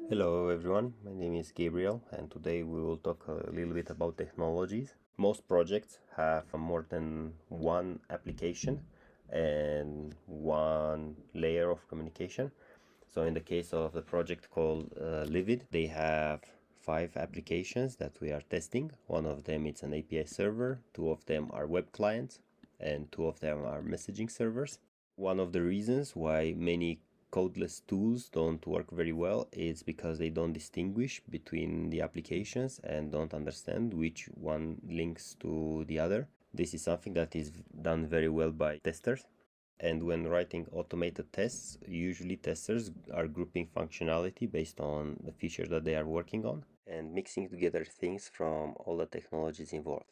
Hello everyone, my name is Gabriel and today we will talk a little bit about technologies. Most projects have more than one application and one layer of communication. So in the case of the project called Livid, they have 5 applications that we are testing. One of them is an API server, 2 of them are web clients, and 2 of them are messaging servers. One of the reasons why many codeless tools don't work very well is because they don't distinguish between the applications and don't understand which one links to the other. This is something that is done very well by testers. And when writing automated tests, usually testers are grouping functionality based on the feature that they are working on and mixing together things from all the technologies involved.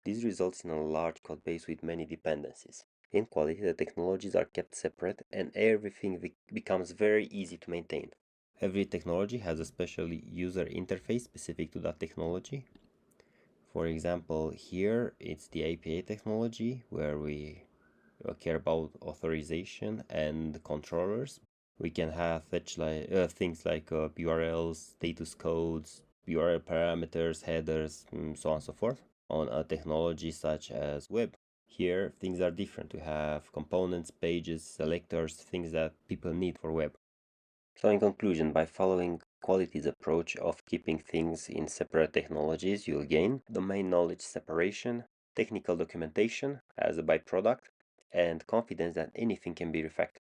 This results in a large code base with many dependencies. In Qality, the technologies are kept separate and everything becomes very easy to maintain. Every technology has a special user interface specific to that technology. For example, here it's the API technology where we care about authorization and controllers. We can have things like URLs, status codes, URL parameters, headers, so on and so forth. On a technology such as web, here things are different. We have components, pages, selectors, things that people need for web. So in conclusion, by following Qality's approach of keeping things in separate technologies, you'll gain domain knowledge separation, technical documentation as a byproduct, and confidence that anything can be refactored.